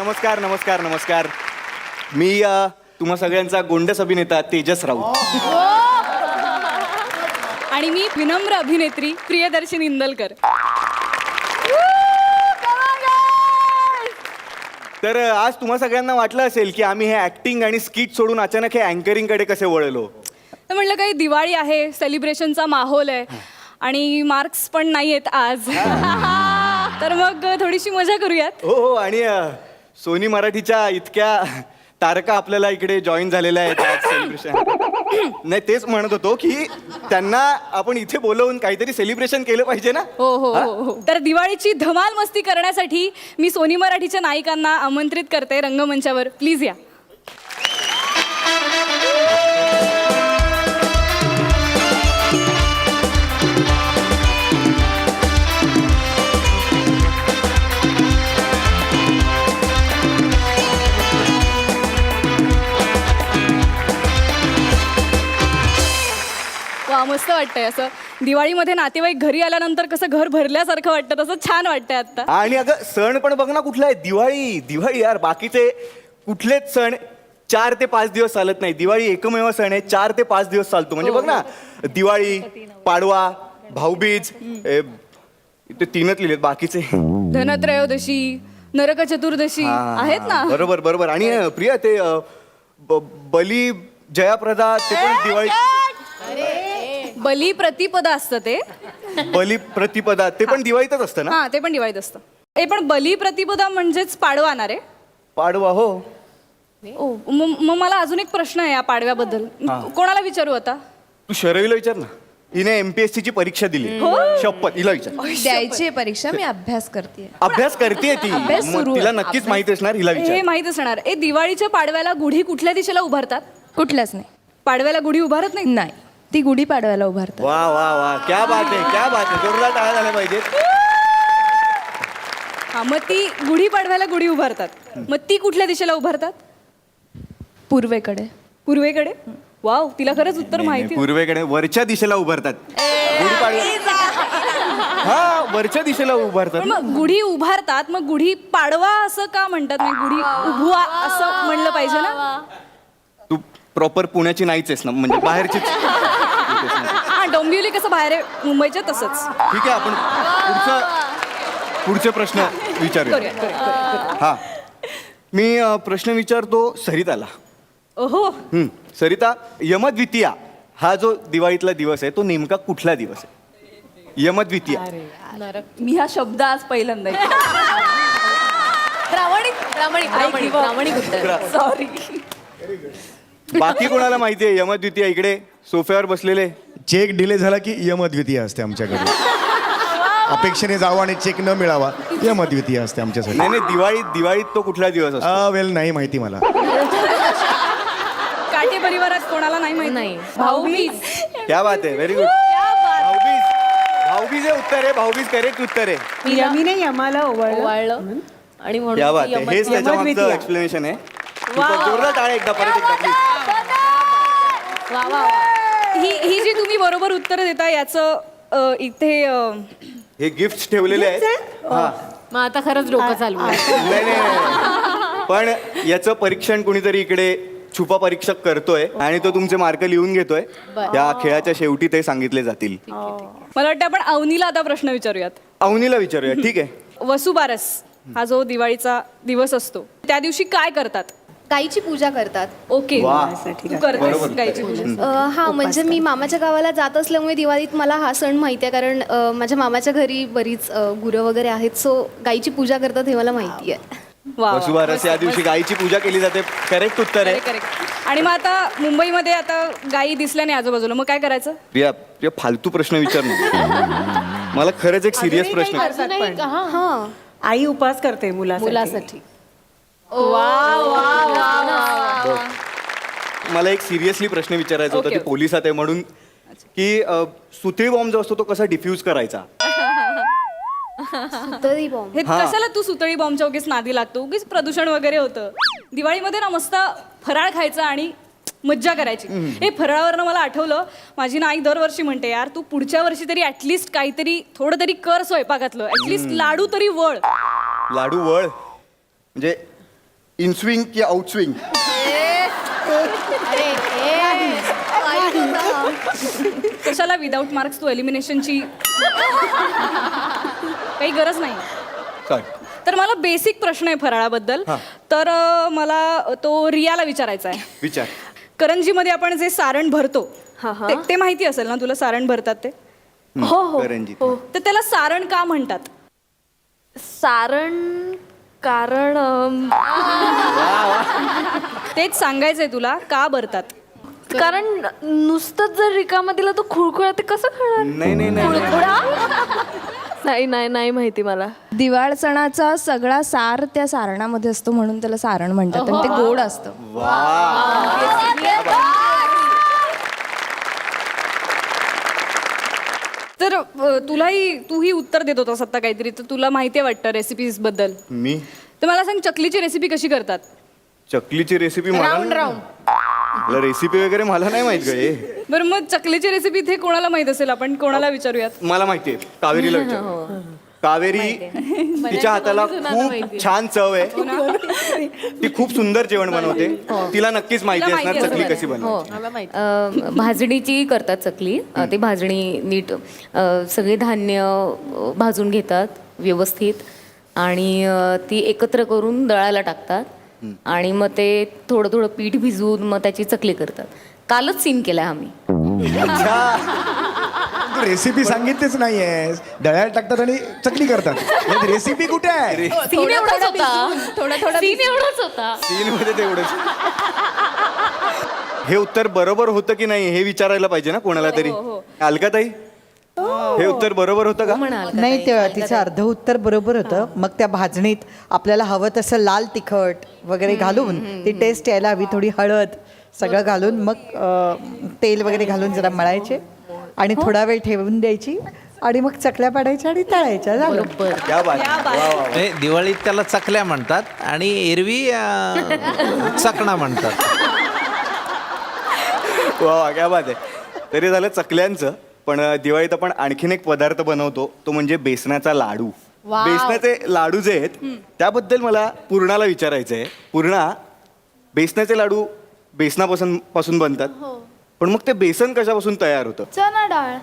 नमस्कार नमस्कार नमस्कार. मी तुम्हा सगळ्यांचा गोंडस अभिनेता तेजस राऊत. आणि मी विनम्र अभिनेत्री प्रियदर्शनी इंदलकर. तर आज तुम्हा सगळ्यांना वाटलं असेल की आम्ही हे ऍक्टिंग आणि स्किट सोडून अचानक हे अँकरिंग कडे कसे वळलो. तर म्हटलं काही दिवाळी आहे, सेलिब्रेशनचा माहोल आहे आणि मार्क्स पण नाही आहेत आज. तर मग थोडीशी मजा करूयात. हो हो. आणि सोनी मराठीच्या इतक्या तारका आपल्याला इकडे जॉईन झालेल्या आहेत आज सेलिब्रेशन. नाही तेच म्हणत होतो की त्यांना आपण इथे बोलवून काहीतरी सेलिब्रेशन केलं पाहिजे ना. हो हो हो. तर दिवाळीची धमाल मस्ती करण्यासाठी मी सोनी मराठीच्या नायिकांना आमंत्रित करते रंगमंचावर. प्लीज या. वा, मस्त वाटतंय. असं दिवाळीमध्ये नातेवाईक घरी आल्यानंतर कसं घर भरल्यासारखं वाटतं तसं छान वाटतंय आता. आणि अगं सण पण बघ ना कुठला आहे. दिवाळी दिवाळी यार. बाकीचे कुठलेच सण 4 ते 5 दिवस चालत नाही. दिवाळी एकमेव सण आहे 4 ते 5 दिवस चालतो. म्हणजे बघ ना, दिवाळी, पाडवा, भाऊबीज, ते 3च लिहिलेत. बाकीचे धनत्रयोदशी, नरक चतुर्दशी आहेत ना. बरोबर बरोबर. आणि प्रिया ते बली जयाप्रदा ते पण दिवाळी. बली प्रतिपदा असतं ते. बली प्रतिपदा ते पण दिवाळीतच असतं ना. हा, ते पण दिवाळीत असतं. हे पण बली प्रतिपदा म्हणजेच पाडवा ना रे. पाडवा हो. मग मला अजून एक प्रश्न आहे या पाडव्याबद्दल. कोणाला विचारू आता? तू शरवीला विचार ना. हिने MPSC ची परीक्षा दिली. शपथ हिला विचार. द्यायची परीक्षा. मी अभ्यास करते. अभ्यास करते ती. अभ्यास मग सुरू तिला आहे. नक्कीच माहिती असणार. हिला हे विचार. माहित असणार. दिवाळीच्या पाडव्याला गुढी कुठल्या दिशेला उभारतात? कुठल्याच नाही. पाडव्याला गुढी उभारत नाही. नाही, ती गुढी पाडव्याला उभारतात. वा वा वा. क्या बात आहे, क्या बात आहे. जोरदार टाळ्या झाल्या पाहिजेत. हा, मग ती गुढी पाडव्याला गुढी उभारतात. मग ती कुठल्या दिशेला उभारतात? पूर्वेकडे. पूर्वेकडे. वाव, तिला खरंच उत्तर माहिती. पूर्वेकडे वरच्या दिशेला उभारतात. हा, वरच्या दिशेला उभारतात. पण मग गुढी उभारतात, मग गुढी पाडवा असं का म्हणतात? नाही, गुढी उभवा असं म्हणलं पाहिजे ना. तू प्रॉपर पुण्याची नाहीच आहेस ना, म्हणजे बाहेरचीच. हा, डोंबिवली कसं बाहेर आहे मुंबईच्या तसंच. ठीक आहे, आपण पुढचे प्रश्न विचारूया. करूया. हा, मी प्रश्न विचारतो सरिताला. ओहो. सरिता, यमद्वितीया हा जो दिवाळीतला दिवस आहे तो नेमका कुठला दिवस आहे? यमद्वितीया. मी हा शब्द आज पहिल्यांदा प्रामाणिक उत्तर. सॉरी. बाकी कोणाला माहिती आहे यमद्वितीया? इकडे सोफ्यावर बसलेले. चेक डिले झाला की यमद्वितीय असते आमच्याकडे. अपेक्षेने जावा आणि चेक न मिळावा यमद्वितीय असते आमच्यासाठी. नाही नाही, दिवाळीत तो कुठला दिवस असतो? वेल नाही माहिती मला. काटे परिवारात कोणाला नाही माहिती? नाही. भाऊबीज. क्या बात आहे, व्हेरी गुड. भाऊबीज हे उत्तर आहे. भाऊबीज करेक्ट उत्तर आहे. यमीने यमाला ओवाळलं आणि म्हणून क्या बात आहे. हेच त्याच्या मागचं एक्सप्लेनेशन आहे. जोरदार टाळ्या एकदा परत एकदा प्लीज. ही जी तुम्ही बरोबर उत्तर देता याचं इथे हे गिफ्ट ठेवलेले आहेत. हा, मग आता खरंच डोकं चालू आहे. नाही नाही, पण याचं परीक्षण कुणीतरी इकडे छुपा परीक्षक करतोय आणि तो तुमचे मार्क लिहून घेतोय. या खेळाच्या शेवटी ते सांगितले जातील. मला वाटतं आपण अवनीला आता प्रश्न विचारूयात. अवनीला विचारूया. ठीक आहे. वसुबारस हा जो दिवाळीचा दिवस असतो त्या दिवशी काय करतात? गाईची पूजा करतात. ओके, वा. तू करतेस गाईची पूजा? हा, म्हणजे मी मामाच्या गावाला जात असल्यामुळे दिवाळीत मला हा सण माहिती आहे. कारण माझ्या मामाच्या घरी बरीच गुरं वगैरे आहेत. सो गाईची पूजा करतात हे मला माहिती आहे. वा, वा. वसुबारस या दिवशी गायीची पूजा केली जाते. करेक्ट उत्तर आहे. करेक्ट. आणि मग आता मुंबईमध्ये आता गायी दिसल्या नाही आजूबाजूला, मग काय करायचं? प्रिया प्रिया, फालतू प्रश्न विचार ना. मला खरंच एक सिरियस प्रश्न. हा, आई उपवास करते मुलासाठी. मला एक सिरियसली प्रश्न विचारायचा होता. ओके, ती पोलिसात आहे म्हणून, की सुतळी बॉम्ब जो असतो तो कसा डिफ्यूज करायचा? सुतळी बॉम्ब. हे कशाला तू सुतळी बॉम्बच्या उगीच नादी लागतो? उगीच प्रदूषण वगैरे होतं. दिवाळीमध्ये ना मस्त फराळ खायचा आणि मज्जा करायची. हे फराळावरनं मला आठवलं, माझी आई दरवर्षी म्हणते, यार तू पुढच्या वर्षी तरी ऍटलिस्ट काहीतरी थोडं तरी कर स्वयंपाकातलं. ऍटलिस्ट लाडू तरी वळ. लाडू वळ म्हणजे इनस्विंग की आउटस्विंग? कशाला विदाऊट मार्क्स तू एलिमिनेशनची काही गरज नाही. सॉरी. तर मला बेसिक प्रश्न आहे फराळाबद्दल. तर मला तो रियाला विचारायचा आहे. विचार. करंजीमध्ये आपण जे सारण भरतो ते माहिती असेल ना तुला, सारण भरतात ते? करंजी. तर त्याला सारण का म्हणतात? सारण कारण तेच सांगायचंय तुला, का भरतात? कारण नुसतंच जर रिकामा दिला तो खुळखुळा ते कसं खाणार? नाही नाही नाही नाही माहिती मला. दिवाळ सणाचा सगळा सार त्या सारणामध्ये असतो म्हणून त्याला सारण म्हणतात आणि ते गोड असतं. तर तूही उत्तर देत होतास आता काहीतरी, तर तुला माहिती आहे वाटतं रेसिपीज बद्दल. मी तर मला सांग, चकलीची रेसिपी कशी करतात? चकलीची रेसिपी मला रेसिपी वगैरे मला नाही माहित गं. बरं, मग चकलीची रेसिपी इथे कोणाला माहित असेल, आपण कोणाला विचारूयात? मला माहितीये, कावेरीला विचार. कावेरी, तिच्या हाताला खूप छान चव आहे. ती खूप सुंदर जेवण बनवते. तिला नक्कीच माहिती असणार चकली कशी बनवते. भाजणीची करतात चकली. ते भाजणी नीट सगळे धान्य भाजून घेतात व्यवस्थित आणि ती एकत्र करून दळायला टाकतात आणि मग ते थोडं थोडं पीठ भिजवून मग त्याची चकली करतात. कालच सीन केलाय आम्ही. तू रेसिपी सांगितलीच नाहीये. दळ्याला टाकतात आणि चकली करतात. रेसिपी कुठे आहे? सीन एवढाच होता. सीन एवढाच होता. सीन मध्ये तेवढंच. हे उत्तर बरोबर होतं की नाही हे विचारायला पाहिजे ना कोणाला तरी. अलकाताई, हे उत्तर बरोबर होतं का? नाही, ते तिचं अर्ध उत्तर बरोबर होतं. मग त्या भाजणीत आपल्याला हवं तसं लाल तिखट वगैरे घालून ती टेस्ट यायला हवी, थोडी हळद सगळं घालून मग तेल वगैरे घालून जरा मळायचे आणि थोडा वेळ ठेवून द्यायची आणि मग चकल्या पाडायच्या आणि तळायच्या. झालं. क्या बात. वा, वा, वा. नाही, दिवाळीत त्याला चकल्या म्हणतात आणि एरवी चकणा म्हणतात. वा वा, क्या बात आहे. तरी झालं चकल्यांचं, पण दिवाळीत आपण आणखीन एक पदार्थ बनवतो, तो म्हणजे बेसनाचा लाडू. बेसनाचे लाडू जे आहेत त्याबद्दल मला पूर्णाला विचारायचं आहे. पूर्णा, बेसनाचे लाडू बेसनापासून बनतात, पण मग ते बेसन कशापासून तयार होतं? चना डाळ.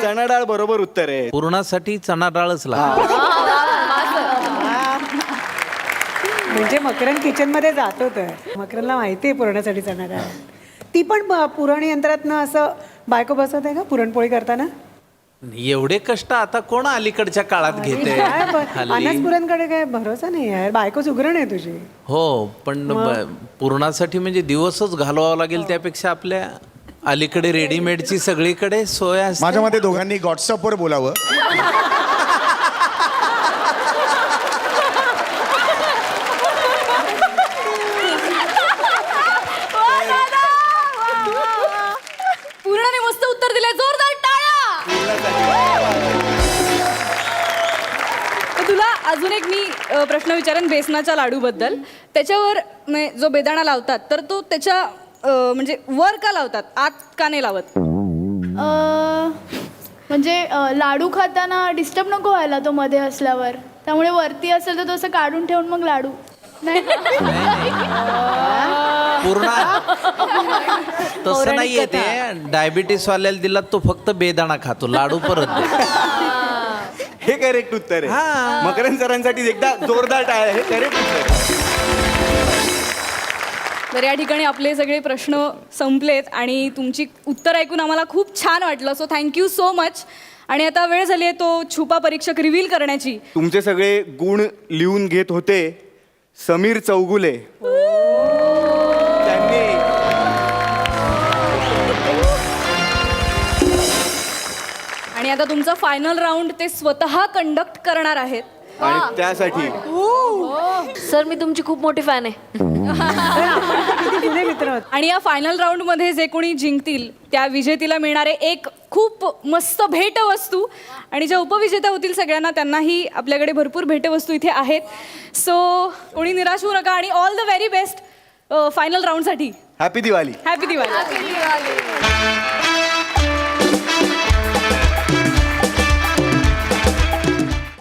चणा डाळ बरोबर उत्तर आहे. पूर्णासाठी चणा डाळच लागते. म्हणजे मकरन किचन मध्ये जात होतं. मकरनला माहिती आहे पुरणासाठी चणा डाळ. ती पण पुरण यंत्रातनं असं बायको बसवत आहे का पुरणपोळी करताना? एवढे कष्ट आता कोण अलीकडच्या काळात घेते हल्ली? अनास पुरणकडे काय भरोसा नाही यार. बायको सुगरण आहे तुझी. हो, पण पूर्णासाठी म्हणजे दिवसच घालवावा लागेल, त्यापेक्षा आपल्या अलीकडे रेडीमेडची सगळीकडे सोय असते. माझ्या मते दोघांनी व्हॉट्सअपवर बोलावं. पूर्णाने मस्त उत्तर दिलंय, जोरदार टाळ्या. तर तुला अजून एक मी प्रश्न विचारेन बेसनाच्या लाडू बद्दल. त्याच्यावर जो बेदाणा लावतात तर तो त्याच्या म्हणजे वर का लावतात, आत का नाही लावत? म्हणजे लाडू खाताना डिस्टर्ब नको व्हायला तो मध्ये असल्यावर, त्यामुळे वरती असेल तर तसं काढून ठेवून मग लाडू. नाही पूर्ण तसं नाहीये ते. डायबिटीस वाल्याला दिला तो फक्त बेदाणा खातो, लाडू परत दे. हे करेक्ट उत्तर आहे. मकरन सरांसाठी एकदा जोरदार टाळ्या. हे करेक्ट उत्तर आहे. तर या ठिकाणी आपले सगळे प्रश्न संपलेत आणि तुमची उत्तर ऐकून आम्हाला खूप छान वाटलं. So thank you so much. आणि आता वेळ झाली आहे तो छुपा परीक्षक रिव्हील करण्याची. तुमचे सगळे गुण लिहून घेत होते समीर चौगुले. त्यांनी आणि आता तुमचा फायनल राऊंड ते स्वतः कंडक्ट करणार आहेत. आणि त्यासाठी सर, मी तुमची खूप मोठी फॅन आहे. किती जुने मित्र आहोत. आणि या फायनल राऊंड मध्ये जे कोणी जिंकतील त्या विजेतीला मिळणारे एक खूप मस्त भेटवस्तू, आणि ज्या उपविजेत्या होतील सगळ्यांना त्यांनाही आपल्याकडे भरपूर भेटवस्तू इथे आहेत. सो कोणी निराश होऊ नका आणि all the very best final राऊंडसाठी. हॅपी दिवाळी. हॅपी दिवाळी.